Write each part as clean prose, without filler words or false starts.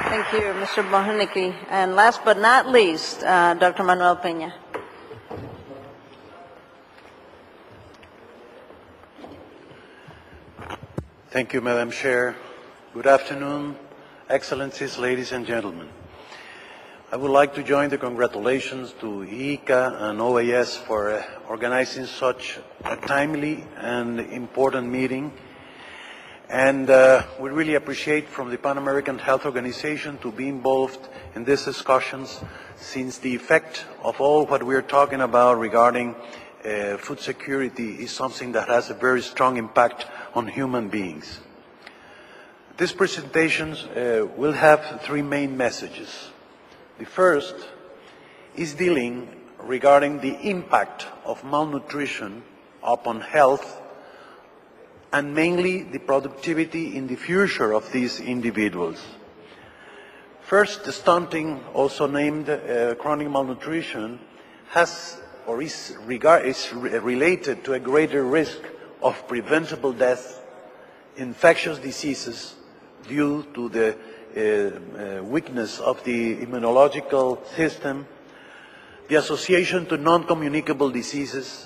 Thank you, Mr. Bohaniki. And last but not least, Dr. Manuel Peña. Thank you, Madam Chair. Good afternoon, Excellencies, ladies and gentlemen. I would like to join the congratulations to IICA and OAS for organizing such a timely and important meeting. And we really appreciate from the Pan-American Health Organization to be involved in these discussions, since the effect of all what we're talking about regarding food security is something that has a very strong impact on human beings. These presentations will have three main messages. The first is dealing regarding the impact of malnutrition upon health, and mainly the productivity in the future of these individuals. First, the stunting, also named chronic malnutrition, has or is related to a greater risk of preventable death, infectious diseases due to the weakness of the immunological system, the association to non-communicable diseases,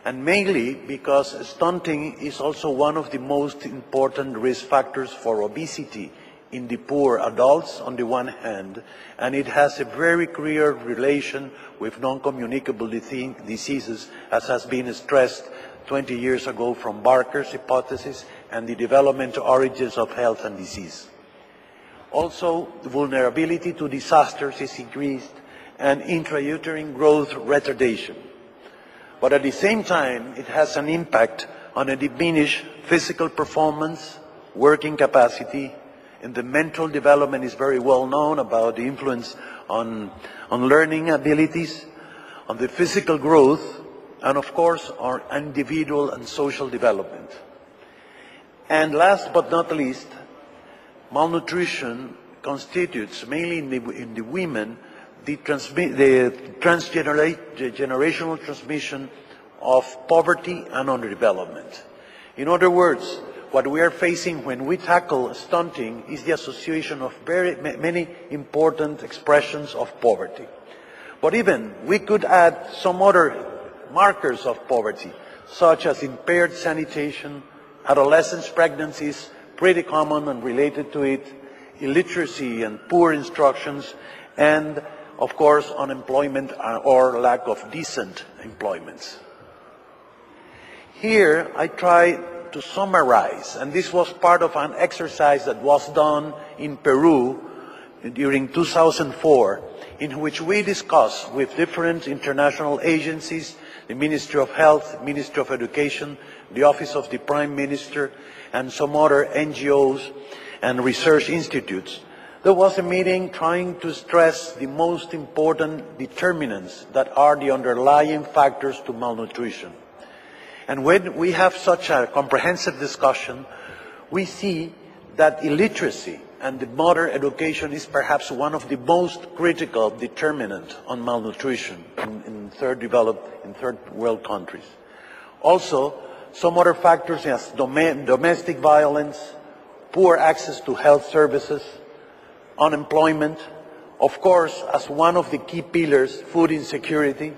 and mainly because stunting is also one of the most important risk factors for obesity in the poor adults on the one hand, and it has a very clear relation with non-communicable diseases, as has been stressed 20 years ago from Barker's hypothesis and the development origins of health and disease. Also, vulnerability to disasters is increased and intrauterine growth retardation. But at the same time, it has an impact on a diminished physical performance, working capacity, and the mental development is very well known about the influence on learning abilities, on the physical growth, and of course, on individual and social development. And last but not least, malnutrition constitutes, mainly in the women, the transgenerational transmission of poverty and underdevelopment. In other words, what we are facing when we tackle stunting is the association of many important expressions of poverty. But even we could add some other markers of poverty, such as impaired sanitation, adolescence pregnancies, pretty common and related to it, illiteracy and poor instructions, and of course, unemployment or lack of decent employments. Here, I try to summarize, and this was part of an exercise that was done in Peru during 2004, in which we discussed with different international agencies, the Ministry of Health, Ministry of Education, the Office of the Prime Minister, and some other NGOs and research institutes. There was a meeting trying to stress the most important determinants that are the underlying factors to malnutrition. And when we have such a comprehensive discussion, we see that illiteracy and the modern education is perhaps one of the most critical determinants on malnutrition in third world countries. Also, some other factors as domestic violence, poor access to health services, unemployment, of course, as one of the key pillars, food insecurity,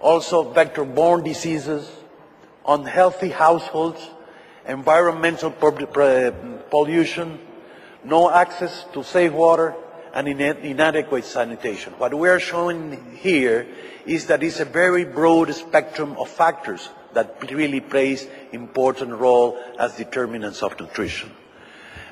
also vector-borne diseases, unhealthy households, environmental pollution, no access to safe water, and inadequate sanitation. What we are showing here is that it's a very broad spectrum of factors that really plays important role as determinants of nutrition.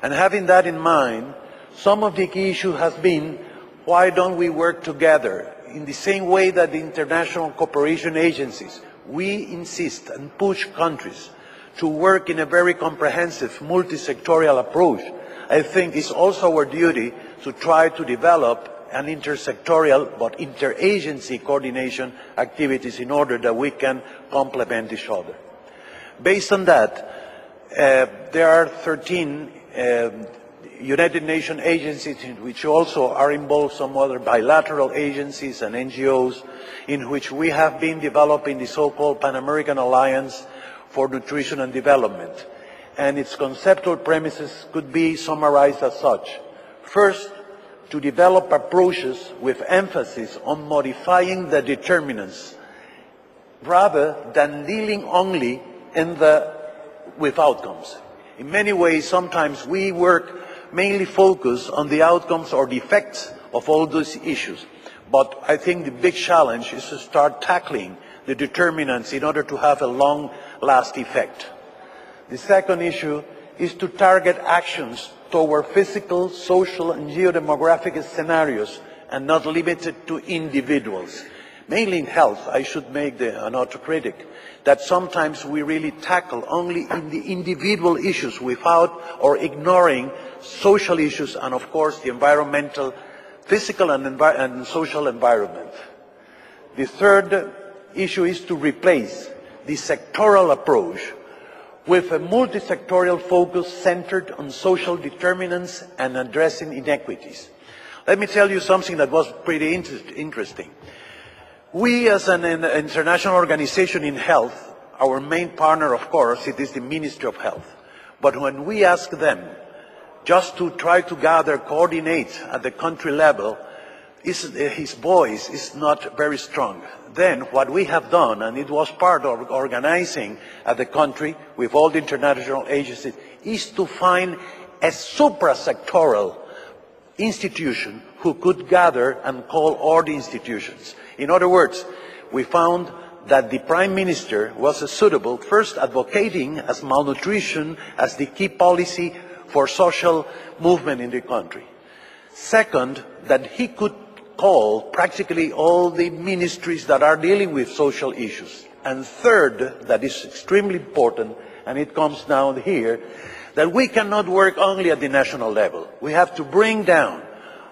And having that in mind, some of the key issue has been, why don't we work together? In the same way that the international cooperation agencies, we insist and push countries to work in a very comprehensive, multi-sectorial approach. I think it's also our duty to try to develop an intersectorial but interagency coordination activities in order that we can complement each other. Based on that, there are 13 United Nations agencies in which also are involved some other bilateral agencies and NGOs in which we have been developing the so-called Pan-American Alliance for Nutrition and Development. And its conceptual premises could be summarized as such. First, to develop approaches with emphasis on modifying the determinants rather than dealing only with outcomes. In many ways, sometimes we work mainly focused on the outcomes or the effects of all those issues. But I think the big challenge is to start tackling the determinants in order to have a long-lasting effect. The second issue is to target actions toward physical, social, and geodemographic scenarios and not limited to individuals. Mainly in health, I should make an autocritic that sometimes we really tackle only in the individual issues without or ignoring social issues and, of course, the environmental, physical and social environment. The third issue is to replace the sectoral approach with a multi-sectorial focus centered on social determinants and addressing inequities. Let me tell you something that was pretty interesting. We, as an international organization in health, our main partner, of course, it is the Ministry of Health. But when we ask them just to try to gather, coordinate at the country level, his voice is not very strong. Then what we have done, and it was part of organizing at the country with all the international agencies, is to find a supra-sectoral institution who could gather and call all the institutions. In other words, we found that the Prime Minister was suitable, first advocating as malnutrition as the key policy for social movement in the country. Second, that he could call practically all the ministries that are dealing with social issues. And third, that is extremely important, and it comes down here, that we cannot work only at the national level. We have to bring down.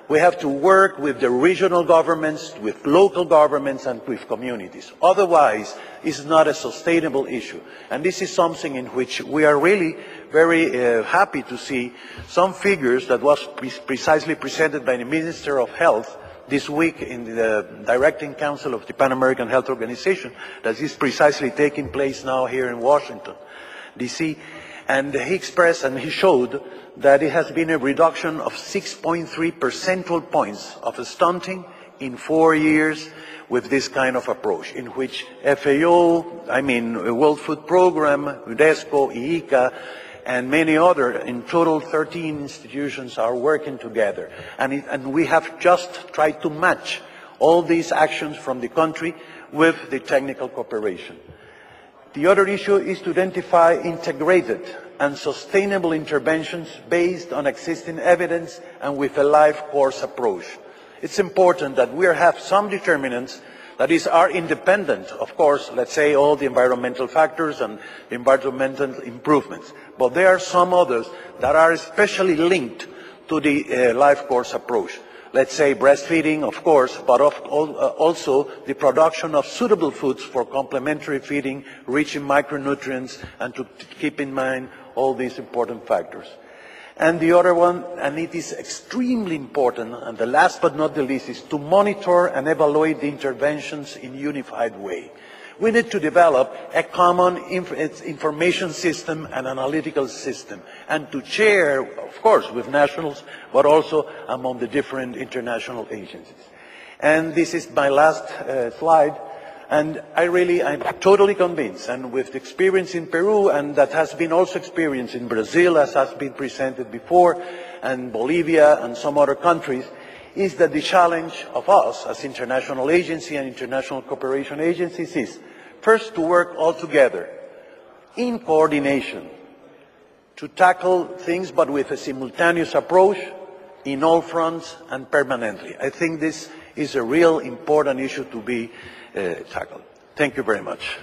We have to work with the regional governments, with local governments, and with communities. Otherwise, it's not a sustainable issue. And this is something in which we are really very happy to see some figures that was precisely presented by the Minister of Health this week in the Directing Council of the Pan-American Health Organization, that is precisely taking place now here in Washington, D.C. And he expressed and he showed that it has been a reduction of 6.3 percentage points of stunting in 4 years with this kind of approach, in which FAO, World Food Program, UNESCO, IICA, and many other, in total 13 institutions are working together. And we have just tried to match all these actions from the country with the technical cooperation. The other issue is to identify integrated and sustainable interventions based on existing evidence and with a life course approach. It's important that we have some determinants that are independent, of course, let's say all the environmental factors and environmental improvements. But there are some others that are especially linked to the life course approach. Let's say breastfeeding, of course, but also the production of suitable foods for complementary feeding, rich in micronutrients, and to keep in mind all these important factors. And the other one, and it is extremely important, and the last but not the least, is to monitor and evaluate the interventions in a unified way. We need to develop a common information system and analytical system, and to share, of course, with nationals, but also among the different international agencies. And this is my last slide. And I'm totally convinced, and with experience in Peru, and that has been also experienced in Brazil, as has been presented before, and Bolivia and some other countries, is that the challenge of us as international agency and international cooperation agencies is first to work all together in coordination to tackle things, but with a simultaneous approach in all fronts and permanently. I think this is a real important issue to be tackled. Thank you very much.